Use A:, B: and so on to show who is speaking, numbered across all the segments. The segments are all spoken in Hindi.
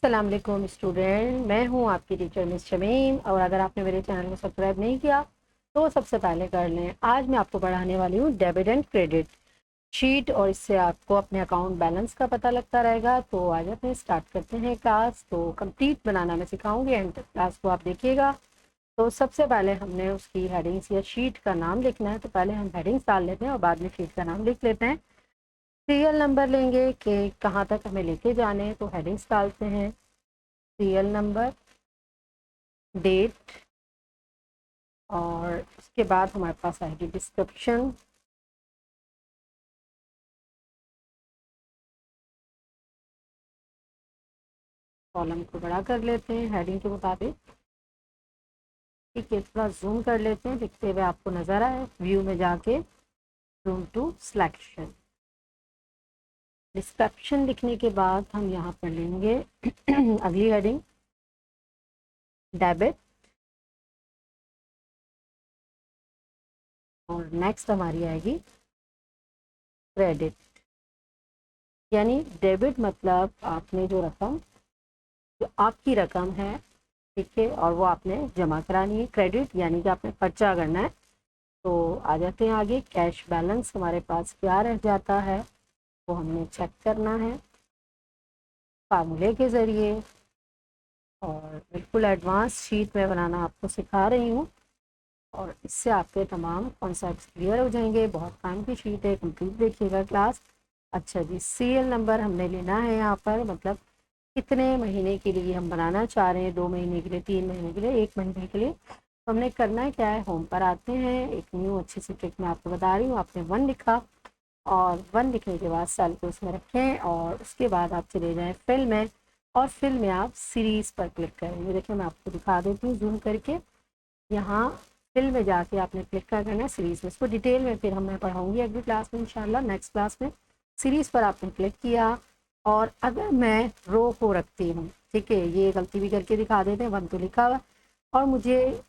A: अस्सलाम वालेकुम स्टूडेंट, मैं हूं आपकी टीचर मिस शमीम। और अगर आपने मेरे चैनल को सब्सक्राइब नहीं किया तो सबसे पहले कर लें। आज मैं आपको पढ़ाने वाली हूं डेबिट एंड क्रेडिट शीट, और इससे आपको अपने अकाउंट बैलेंस का पता लगता रहेगा। तो आज अपने स्टार्ट करते हैं क्लास। तो कंप्लीट बनाना मैं सिखाऊंगी, एंड क्लास को आप देखिएगा। तो सबसे पहले हमने उसकी हेडिंग्स या शीट का नाम लिखना है। तो पहले हम हेडिंग्स डाल लेते हैं और बाद में शीट का नाम लिख लेते हैं। सीरियल नंबर लेंगे कि कहाँ तक हमें लेके जाने हैं, तो हेडिंग्स डालते हैं। सीरियल नंबर, डेट, और उसके बाद हमारे पास आएगी डिस्क्रिप्शन। कॉलम को बड़ा कर लेते हैं हेडिंग के मुताबिक। ठीक है, थोड़ा जूम कर लेते हैं, दिखते हुए आपको नज़र आए। व्यू में जाके जूम टू सिलेक्शन। डिस्क्रिप्शन लिखने के बाद हम यहाँ पर लेंगे अगली हेडिंग, डेबिट। और नेक्स्ट हमारी आएगी क्रेडिट। यानी डेबिट मतलब आपने जो रकम, जो आपकी रकम है, ठीक है, और वो आपने जमा करानी है। क्रेडिट यानी कि आपने खर्चा करना है। तो आ जाते हैं आगे। कैश बैलेंस हमारे पास क्या रह जाता है वो हमने चेक करना है फार्मूले के ज़रिए। और बिल्कुल एडवांस शीट में बनाना आपको सिखा रही हूँ, और इससे आपके तमाम कॉन्सेप्ट्स क्लियर हो जाएंगे। बहुत काम की शीट है, कंप्लीट देखिएगा क्लास। अच्छा जी, सीरियल नंबर हमने लेना है यहाँ पर, मतलब कितने महीने के लिए हम बनाना चाह रहे हैं। 2 महीने के लिए, 3 महीने के लिए, 1 महीने के लिए। तो हमने करना क्या है, होम पर आते हैं। एक न्यू अच्छी सी ट्रिक मैं आपको बता रही हूँ। आपने 1 लिखा, और 1 लिखने के बाद सेल को उसमें रखें, और उसके बाद आप चले जाएँ फिल में, और फिल में आप सीरीज़ पर क्लिक करेंगे। देखिए मैं आपको दिखा देती हूँ जूम करके। यहाँ फिल में जाके आपने क्लिक कर करना है सीरीज़ में। इसको डिटेल में फिर मैं पढ़ाऊँगी अगली क्लास में इंशाल्लाह, नेक्स्ट क्लास में। सीरीज़ पर आपने क्लिक किया, और अगर मैं रो को रखती हूँ, ठीक है, ये गलती भी करके दिखा देते हैं। 1 तो लिखा हुआ, और मुझे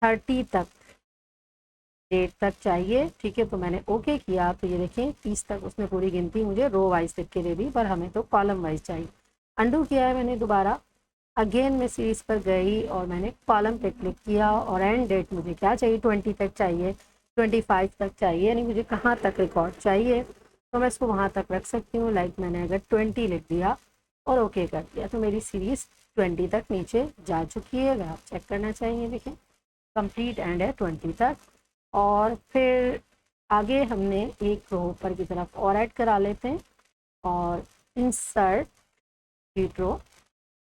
A: 30 तक, डेट तक चाहिए, ठीक है। तो मैंने ओके किया, तो ये देखें 30 तक उसने पूरी गिनती मुझे रो वाइज लिख के दे दी, पर हमें तो कॉलम वाइज चाहिए। अंडू किया है मैंने दोबारा। अगेन मैं सीरीज पर गई और मैंने कॉलम पे क्लिक किया, और एंड डेट मुझे क्या चाहिए, 20 तक चाहिए, 25 तक चाहिए, यानी मुझे कहाँ तक रिकॉर्ड चाहिए। तो मैं इसको वहाँ तक रख सकती हूँ। लाइक मैंने अगर 20 लिख दिया और ओके कर दिया, तो मेरी सीरीज़ 20 तक नीचे जा चुकी है। अगर आप चेक करना चाहिए, देखें कंप्लीट एंड है 20 तक। और फिर आगे हमने एक रो ऊपर की तरफ और ऐड करा लेते हैं, और इंसर्ट शीट रो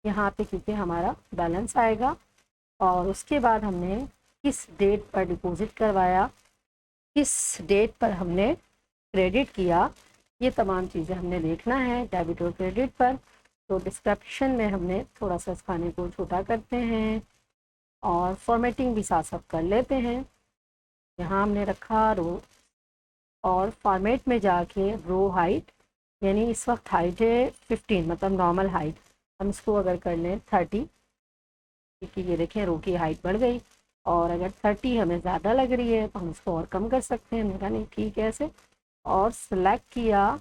A: यहाँ पे, क्योंकि हमारा बैलेंस आएगा। और उसके बाद हमने किस डेट पर डिपॉजिट करवाया, किस डेट पर हमने क्रेडिट किया, ये तमाम चीज़ें हमने देखना है डेबिट और क्रेडिट पर। तो डिस्क्रिप्शन में हमने थोड़ा सा इस खाने को छोटा करते हैं, और फॉर्मेटिंग भी साथ साथ कर लेते हैं। यहाँ हमने रखा रो, और फॉर्मेट में जाके रो हाइट, यानी इस वक्त हाइट है 15, मतलब नॉर्मल हाइट। हम इसको अगर कर लें 30, क्योंकि ये देखें रो की हाइट बढ़ गई। और अगर 30 हमें ज़्यादा लग रही है तो हम इसको और कम कर सकते हैं। मैंने कहा नहीं ठीक है ऐसे, और सिलेक्ट किया।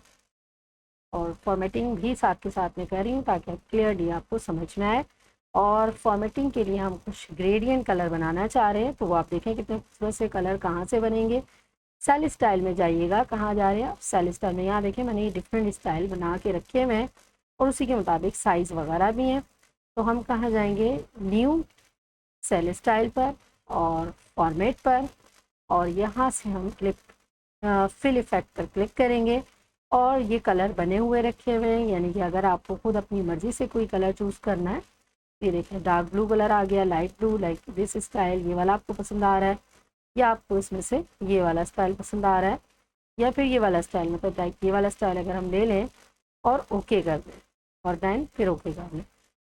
A: और फॉर्मेटिंग भी साथ के साथ में कर रही हूँ ताकि क्लियरली आपको समझ में आए। और फॉर्मेटिंग के लिए हम कुछ ग्रेडियंट कलर बनाना चाह रहे हैं, तो वो आप देखें कितने खूबसूरत से कलर कहाँ से बनेंगे। सेल स्टाइल में जाइएगा। कहाँ जा रहे हैं आप, सेल स्टाइल में। यहाँ देखें मैंने ये डिफरेंट स्टाइल बना के रखे हुए हैं, और उसी के मुताबिक साइज़ वगैरह भी हैं। तो हम कहाँ जाएंगे, न्यू, सेल स्टाइल पर, और फॉर्मेट पर, और यहाँ से हम क्लिक फिल इफेक्ट पर क्लिक करेंगे। और ये कलर बने हुए रखे हुए हैं, यानी कि अगर आपको खुद अपनी मर्ज़ी से कोई कलर चूज़ करना है, ये देखें डार्क ब्लू कलर आ गया, light blue, like this style, ये वाला आपको पसंद आ रहा है, या आपको इसमें से ये वाला स्टाइल पसंद आ रहा है, या फिर ये वाला स्टाइल, मतलब लाइक ये वाला स्टाइल अगर हम ले लें और ओके कर दें, और देन फिर ओके कर लें,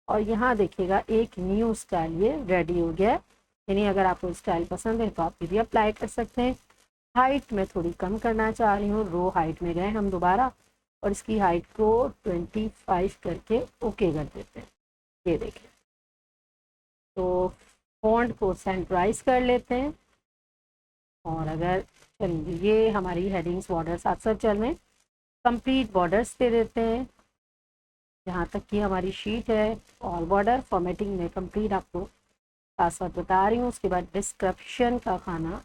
A: और यहाँ देखिएगा एक न्यू स्टाइल ये रेडी हो गया है। यानी अगर आपको स्टाइल पसंद है तो आप ये भी अप्लाई कर सकते हैं। हाइट में थोड़ी कम करना चाह रही हूँ, रो हाइट में गए हम दोबारा, और इसकी हाइट को 25 करके ओके कर देते हैं। ये देखें, तो फॉन्ट को सेंटराइज कर लेते हैं। और अगर चलिए, ये हमारी हेडिंग्स बॉर्डर साथ साथ चल रहे हैं, कंप्लीट बॉर्डर्स दे देते हैं। यहाँ तक की हमारी शीट है। ऑल बॉर्डर फॉर्मेटिंग में कंप्लीट आपको साथ साथ बता रही हूँ। उसके बाद डिस्क्रिप्शन का खाना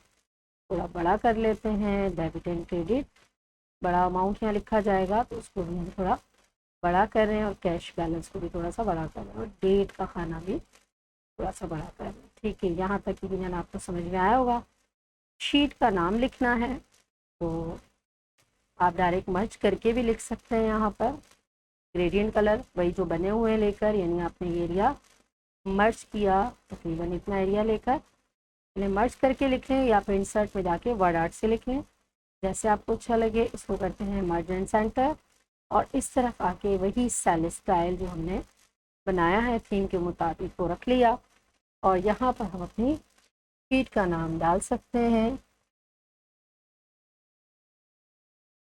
A: थोड़ा बड़ा कर लेते हैं। डेबिट एंड क्रेडिट बड़ा अमाउंट यहाँ लिखा जाएगा तो उसको भी हम थोड़ा बड़ा कर रहे हैं, और कैश बैलेंस को भी थोड़ा सा बड़ा कर रहे हैं, और डेट का खाना भी थोड़ा सा बड़ा कर रहे हैं। ठीक है, यहाँ तक की भी आपको समझ में आया होगा। शीट का नाम लिखना है तो आप डायरेक्ट मर्ज करके भी लिख सकते हैं। यहाँ पर ग्रेडियंट कलर वही जो बने हुए हैं लेकर, यानी आपने एरिया मर्ज किया तकरीबन इतना एरिया लेकर इन्हें मर्ज करके लिख लें, या फिर इंसर्ट में जाके वर्ड आर्ट से लिख लें, जैसे आपको अच्छा लगे। इसको करते हैं मर्ज एंड सेंटर, और इस तरफ आके वही सेल स्टाइल जो हमने बनाया है थीम के मुताबिक वो रख लिया। और यहाँ पर हम अपनी शीट का नाम डाल सकते हैं,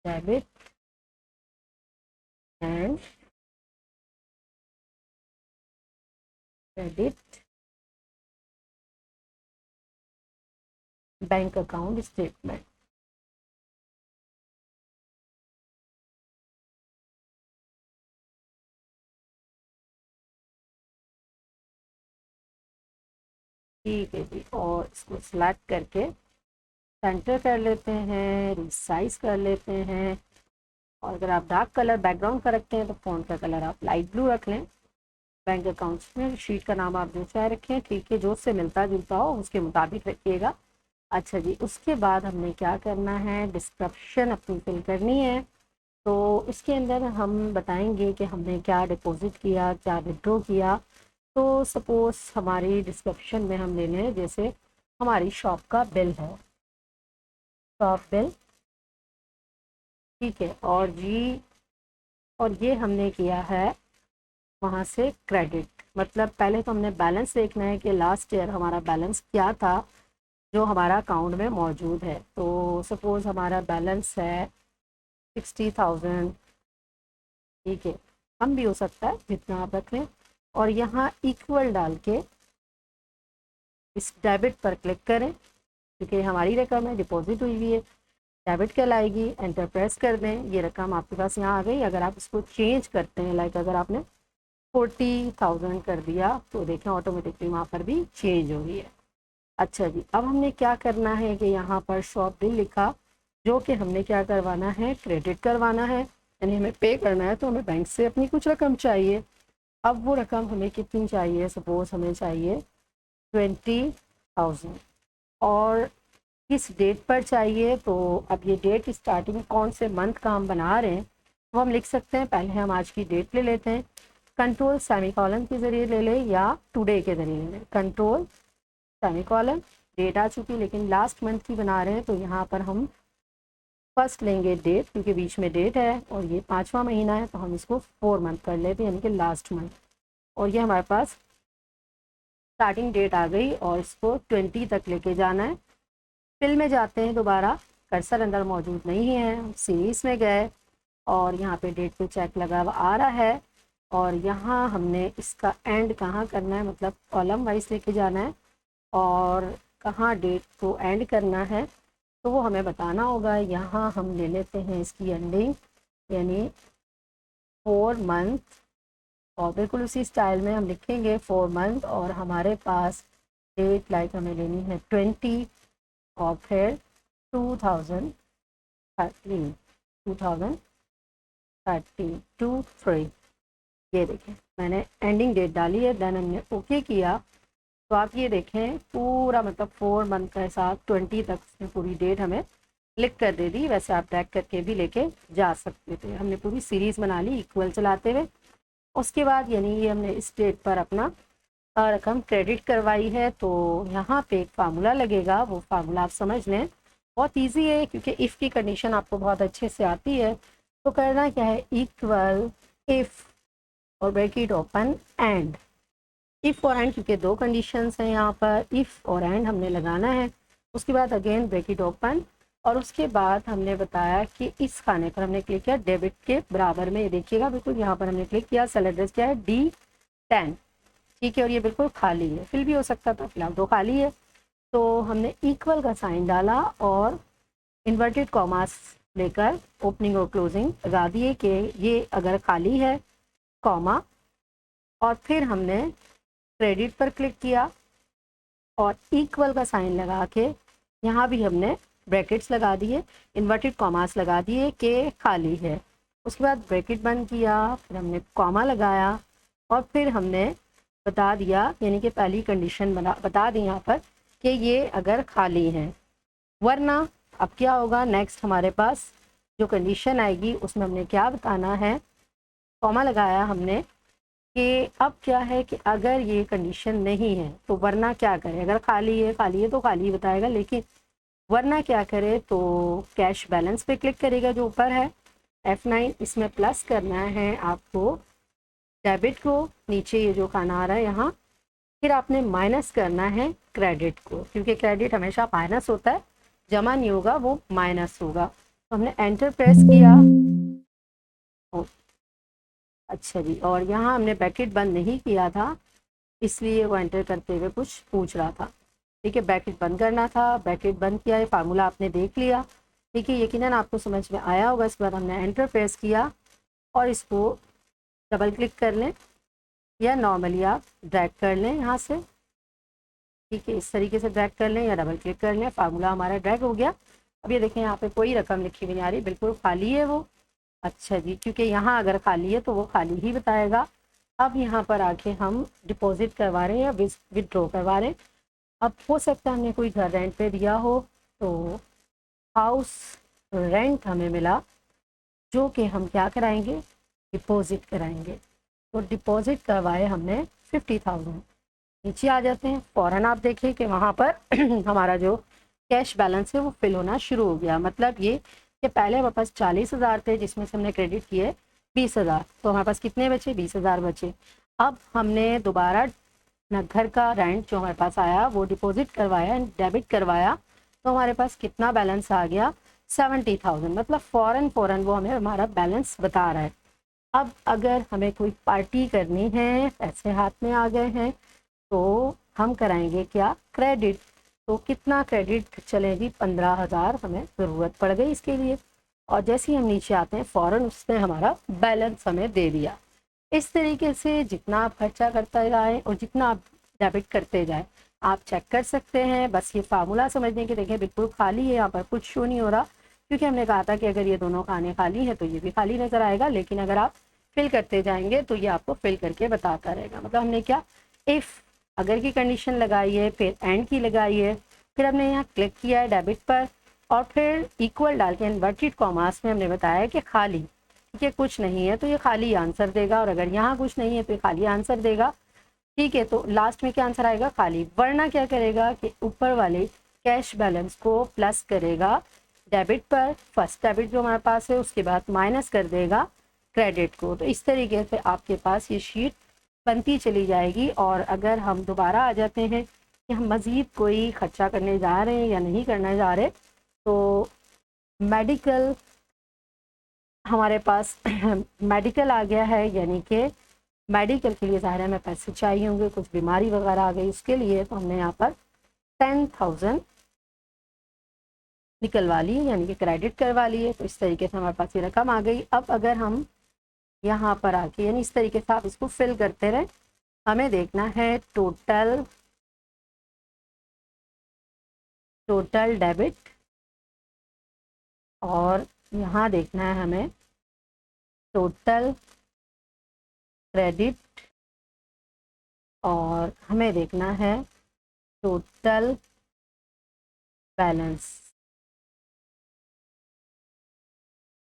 A: debit and credit bank account statement. ठीक है जी, और इसको सिलेक्ट करके सेंटर कर लेते हैं, रिसाइज कर लेते हैं। और अगर आप डार्क कलर बैकग्राउंड का रखते हैं तो फ़ॉन्ट का कलर आप लाइट ब्लू रख लें। बैंक अकाउंट्स में शीट का नाम आप जो चाहे रखें, ठीक है, जो उससे मिलता जुलता हो उसके मुताबिक रखिएगा। अच्छा जी, उसके बाद हमने क्या करना है, डिस्क्रिप्शन अपनी फिल करनी है। तो इसके अंदर हम बताएंगे कि हमने क्या डिपॉजिट किया, क्या विड्रॉ किया। तो सपोज़ हमारी डिस्क्रिप्शन में हम ले लें, जैसे हमारी शॉप का बिल है, शॉप बिल, ठीक है, और जी, और ये हमने किया है वहाँ से क्रेडिट। मतलब पहले तो हमने बैलेंस देखना है कि लास्ट ईयर हमारा बैलेंस क्या था जो हमारा अकाउंट में मौजूद है। तो सपोज़ हमारा बैलेंस है 60,000, ठीक है, कम भी हो सकता है, जितना आप रख लें। और यहाँ इक्वल डाल के इस डेबिट पर क्लिक करें, क्योंकि हमारी रकम है, डिपॉजिट हुई हुई है, डेबिट कहलाएगी। एंटर प्रेस कर दें, ये रकम आपके पास यहाँ आ गई। अगर आप इसको चेंज करते हैं, लाइक अगर आपने 40,000 कर दिया तो देखें ऑटोमेटिकली वहाँ पर भी चेंज हो गई है। अच्छा जी, अब हमने क्या करना है कि यहाँ पर शॉप बिल लिखा, जो कि हमने क्या करवाना है, क्रेडिट करवाना है, यानी हमें पे करना है। तो हमें बैंक से अपनी कुछ रकम चाहिए। अब वो रकम हमें कितनी चाहिए, सपोज़ हमें चाहिए 20,000, और किस डेट पर चाहिए। तो अब ये डेट स्टार्टिंग कौन से मंथ का हम बना रहे हैं वो हम लिख सकते हैं। पहले हम आज की डेट ले लेते हैं, कंट्रोल सेमीकोलन के ज़रिए ले लें या टुडे के ज़रिए ले लें। कंट्रोल सेमीकोलन, डेट आ चुकी, लेकिन लास्ट मंथ की बना रहे हैं तो यहाँ पर हम फर्स्ट लेंगे डेट, क्योंकि बीच में डेट है और ये 5वां महीना है, तो हम इसको 4 मंथ कर लेते हैं, यानी कि लास्ट मंथ। और ये हमारे पास स्टार्टिंग डेट आ गई, और इसको 20 तक लेके जाना है। फिल में जाते हैं, दोबारा कर्सर अंदर मौजूद नहीं है, सीरीज में गए और यहाँ पे डेट पे चेक लगा हुआ आ रहा है। और यहाँ हमने इसका एंड कहाँ करना है, मतलब कॉलम वाइज लेके जाना है, और कहाँ डेट को एंड करना है तो वो हमें बताना होगा। यहाँ हम ले लेते हैं इसकी एंडिंग, यानी 4 मंथ, और बिल्कुल उसी स्टाइल में हम लिखेंगे 4 मंथ। और हमारे पास डेट लाइक हमें लेनी है 20, और फिर 2013, 2032, ये देखें मैंने एंडिंग डेट डाली है। देन हमने ओके किया, तो आप ये देखें पूरा मतलब 4 मंथ के साथ 20 तक उसने पूरी डेट हमें लिख कर दे दी। वैसे आप ट्रैक करके भी लेके जा सकते थे। हमने पूरी सीरीज़ बना ली इक्वल चलाते हुए। उसके बाद यानी ये हमने इस डेट पर अपना रकम क्रेडिट करवाई है। तो यहाँ पे एक फार्मूला लगेगा, वो फार्मूला आप समझ लें, बहुत इजी है, क्योंकि इफ़ की कंडीशन आपको बहुत अच्छे से आती है। तो करना क्या है, इक्वल इफ़ और ब्रैकेट ओपन एंड, इफ़ और एंड, क्योंकि 2 कंडीशंस हैं यहाँ पर, इफ़ और एंड हमने लगाना है। उसके बाद अगेन ब्रैकेट ओपन, और उसके बाद हमने बताया कि इस खाने पर हमने क्लिक किया डेबिट के बराबर में, ये देखिएगा बिल्कुल यहाँ पर हमने क्लिक किया। सेल एड्रेस क्या है, D10, ठीक है, और ये बिल्कुल खाली है, फिल भी हो सकता था, फिलहाल तो खाली है। तो हमने इक्वल का साइन डाला और इन्वर्टेड कॉमास लेकर ओपनिंग और क्लोजिंग लगा दिए कि ये अगर खाली है कॉमा, और फिर हमने क्रेडिट पर क्लिक किया और इक्वल का साइन लगा के यहाँ भी हमने ब्रैकेट्स लगा दिए, इन्वर्टेड कॉमास लगा दिए कि खाली है। उसके बाद ब्रैकेट बंद किया, फिर हमने कॉमा लगाया और फिर हमने बता दिया, यानी कि पहली कंडीशन बता दी यहाँ पर कि ये अगर खाली है, वरना अब क्या होगा, नेक्स्ट हमारे पास जो कंडीशन आएगी उसमें हमने क्या बताना है, कॉमा लगाया हमने कि अब क्या है कि अगर ये कंडीशन नहीं है तो वरना क्या करें, अगर खाली है तो खाली बताएगा, लेकिन वरना क्या करे तो कैश बैलेंस पे क्लिक करेगा जो ऊपर है F9, इसमें प्लस करना है आपको डेबिट को, नीचे ये जो खाना आ रहा है यहाँ, फिर आपने माइनस करना है क्रेडिट को, क्योंकि क्रेडिट हमेशा माइनस होता है, जमा नहीं होगा, वो माइनस होगा। तो हमने एंटर प्रेस किया। अच्छा जी, और यहाँ हमने ब्रैकेट बंद नहीं किया था, इसलिए वो एंटर करते हुए कुछ पूछ रहा था। ठीक है, ब्रैकेट बंद करना था, ब्रैकेट बंद किया, ये फार्मूला आपने देख लिया। ठीक है, यकीनन आपको समझ में आया होगा। इसके बाद हमने एंटर प्रेस किया और इसको डबल क्लिक कर लें या नॉर्मली आप ड्रैग कर लें यहाँ से। ठीक है, इस तरीके से ड्रैग कर लें या डबल क्लिक कर लें, फार्मूला हमारा ड्रैग हो गया। अब ये देखें यहाँ पे कोई रकम लिखी हुई नहीं आ रही, बिल्कुल खाली है वो। अच्छा जी, क्योंकि यहाँ अगर खाली है तो वो खाली ही बताएगा। अब यहाँ पर आके हम डिपॉजिट करवा रहे हैं या विदड्रॉ करवा रहे हैं। अब हो सकता है हमने कोई घर रेंट पे दिया हो, तो हाउस रेंट हमें मिला, जो कि हम क्या कराएंगे, डिपॉजिट कराएंगे। तो डिपॉजिट करवाए हमने 50,000। नीचे आ जाते हैं, फ़ौरन आप देखिए कि वहाँ पर हमारा जो कैश बैलेंस है वो फिल होना शुरू हो गया। मतलब ये कि पहले हमारे पास 40,000 थे जिसमें से हमने क्रेडिट किए 20,000, तो हमारे पास कितने बचे, 20,000 बचे। अब हमने दोबारा अपना घर का रेंट जो हमारे पास आया वो डिपॉजिट करवाया, डेबिट करवाया, तो हमारे पास कितना बैलेंस आ गया, 70,000। मतलब फ़ौरन वो हमें हमारा बैलेंस बता रहा है। अब अगर हमें कोई पार्टी करनी है, पैसे हाथ में आ गए हैं, तो हम कराएंगे क्या, क्रेडिट। तो कितना क्रेडिट, चले जी 15,000 हमें ज़रूरत पड़ गई इसके लिए। और जैसे ही हम नीचे आते हैं फ़ौरन उसने हमारा बैलेंस हमें दे दिया। इस तरीके से जितना आप खर्चा करते जाएं और जितना आप डेबिट करते जाएं, आप चेक कर सकते हैं। बस ये फार्मूला समझने के, देखें बिल्कुल खाली है, यहाँ पर कुछ शो नहीं हो रहा, क्योंकि हमने कहा था कि अगर ये दोनों खाने खाली हैं तो ये भी खाली नज़र आएगा, लेकिन अगर आप फिल करते जाएंगे तो ये आपको फिल करके बताता रहेगा। मतलब हमने क्या, इफ़ अगर की कंडीशन लगाई है, फिर एंड की लगाई है, फिर हमने यहाँ क्लिक किया है डेबिट पर, और फिर इक्वल डाल के इन्वर्टेड कॉमास में हमने बताया कि खाली, ठीक है, कुछ नहीं है तो ये खाली आंसर देगा, और अगर यहाँ कुछ नहीं है तो ये खाली आंसर देगा। ठीक है, तो लास्ट में क्या आंसर आएगा, खाली। वरना क्या करेगा कि ऊपर वाले कैश बैलेंस को प्लस करेगा डेबिट पर, फर्स्ट डेबिट जो हमारे पास है, उसके बाद माइनस कर देगा क्रेडिट को। तो इस तरीके से आपके पास ये शीट बनती चली जाएगी। और अगर हम दोबारा आ जाते हैं कि हम मज़ीद कोई खर्चा करने जा रहे हैं या नहीं करने जा रहे, तो मेडिकल हमारे पास मेडिकल आ गया है, यानी कि मेडिकल के लिए ज़ाहिर है हमें पैसे चाहिए होंगे, कुछ बीमारी वगैरह आ गई उसके लिए, तो हमने यहाँ पर 10,000 निकलवा ली, यानी कि क्रेडिट करवा लिए। तो इस तरीके से हमारे पास ये रकम आ गई। अब अगर हम यहाँ पर आके, यानी इस तरीके से आप इसको फिल करते रहें, हमें देखना है टोटल डेबिट, और यहाँ देखना है हमें टोटल क्रेडिट, और हमें देखना है टोटल बैलेंस।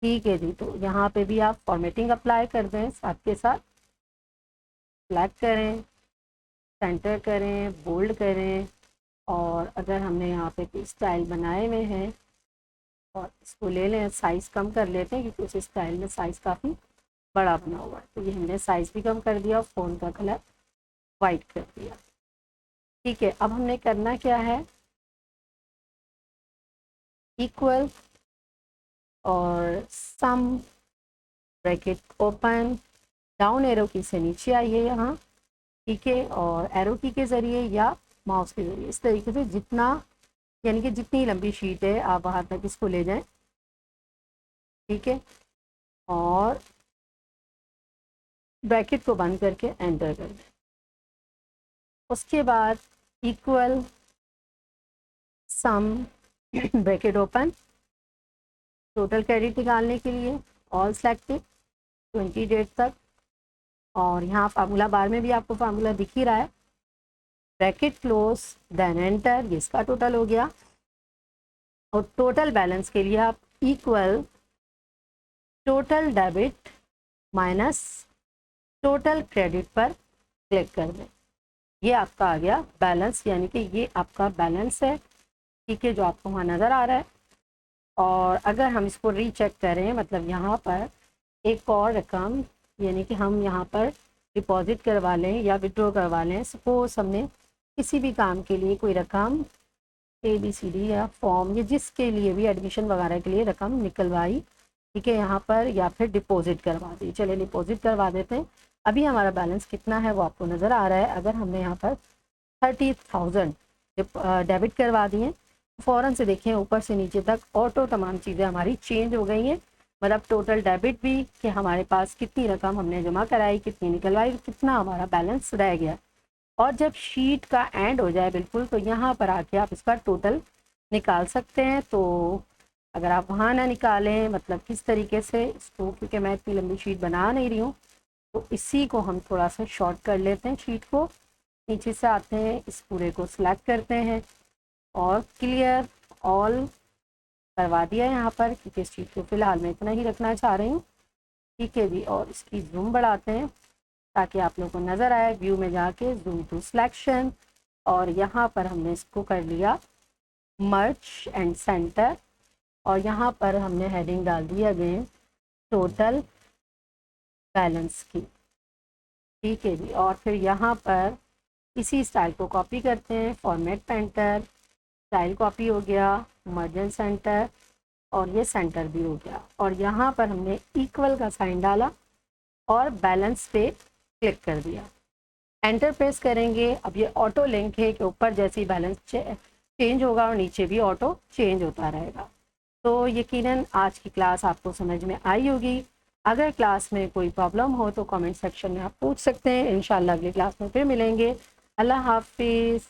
A: ठीक है जी, तो यहाँ पे भी आप फॉर्मेटिंग अप्लाई कर दें, साथ के साथ सिलेक्ट करें, सेंटर करें, बोल्ड करें, और अगर हमने यहाँ पे कोई स्टाइल बनाए हुए हैं और इसको ले लें, साइज़ कम कर लेते हैं क्योंकि उस स्टाइल में साइज़ काफ़ी बड़ा बना हुआ है। तो ये हमने साइज़ भी कम कर दिया और फ़ोन का कलर वाइट कर दिया। ठीक है, अब हमने करना क्या है, इक्वल और सम ब्रैकेट ओपन, डाउन एरो की से नीचे आइए यहाँ, ठीक है, और एरो की के ज़रिए या माउस के ज़रिए इस तरीके से जितना, यानी कि जितनी लंबी शीट है आप वहाँ तक इसको ले जाएं। ठीक है, और ब्रैकेट को बंद करके एंटर कर दें। उसके बाद इक्वल सम ब्रैकेट ओपन, टोटल क्रेडिट निकालने के लिए ऑल सेलेक्टेड 20 डेट तक, और यहाँ फार्मूला बार में भी आपको फार्मूला दिख ही रहा है, ब्रैकेट क्लोज देन एंटर, ये इसका टोटल हो गया। और टोटल बैलेंस के लिए आप equal total debit minus total credit पर क्लिक कर दें। ये आपका आ गया बैलेंस, यानी कि ये आपका बैलेंस है, ठीक है, जो आपको वहाँ नज़र आ रहा है। और अगर हम इसको रीचेक करें, मतलब यहाँ पर एक और रकम, यानी कि हम यहाँ पर डिपॉजिट करवा लें या विड्रॉ करवा लें, सपोज हमने किसी भी काम के लिए कोई रकम ABCD या फॉर्म या जिसके लिए भी एडमिशन वगैरह के लिए रकम निकलवाई, ठीक है, यहाँ पर, या फिर डिपॉजिट करवा दी। चलिए डिपॉजिट करवा देते हैं। अभी हमारा बैलेंस कितना है वो आपको नज़र आ रहा है। अगर हमने यहाँ पर 30,000 डेबिट करवा दिए, फ़ौरन से देखें ऊपर से नीचे तक ऑटो तमाम चीज़ें हमारी चेंज हो गई हैं। मतलब टोटल डेबिट भी कि हमारे पास कितनी रकम हमने जमा कराई, कितनी निकलवाई, कितना हमारा बैलेंस रह गया। और जब शीट का एंड हो जाए बिल्कुल, तो यहाँ पर आके आप इसका टोटल निकाल सकते हैं। तो अगर आप वहाँ ना निकालें, मतलब किस तरीके से इसको, क्योंकि मैं इतनी लंबी शीट बना नहीं रही हूँ, तो इसी को हम थोड़ा सा शॉर्ट कर लेते हैं। शीट को नीचे से आते हैं, इस पूरे को सिलेक्ट करते हैं और क्लियर ऑल करवा दिया यहाँ पर, क्योंकि शीट को फ़िलहाल मैं इतना ही रखना चाह रही हूँ, ठीक है जी। और इसकी जूम बढ़ाते हैं ताकि आप लोगों को नज़र आए। व्यू में जाके जूम टू सिलेक्शन, और यहाँ पर हमने इसको कर लिया मर्ज एंड सेंटर, और यहाँ पर हमने हेडिंग डाल दी अगेन टोटल बैलेंस की, ठीक है जी। और फिर यहाँ पर इसी स्टाइल को कॉपी करते हैं, फॉर्मेट पेंटर, स्टाइल कॉपी हो गया, मर्ज एंड सेंटर, और ये सेंटर भी हो गया। और यहाँ पर हमने इक्वल का साइन डाला और बैलेंस पे क्लिक कर दिया, एंटर प्रेस करेंगे। अब ये ऑटो लिंक है कि ऊपर जैसे ही बैलेंस चेंज होगा और नीचे भी ऑटो चेंज होता रहेगा। तो यकीनन आज की क्लास आपको समझ में आई होगी। अगर क्लास में कोई प्रॉब्लम हो तो कमेंट सेक्शन में आप पूछ सकते हैं। इंशाल्लाह अगली क्लास में फिर मिलेंगे। अल्लाह हाफिज़।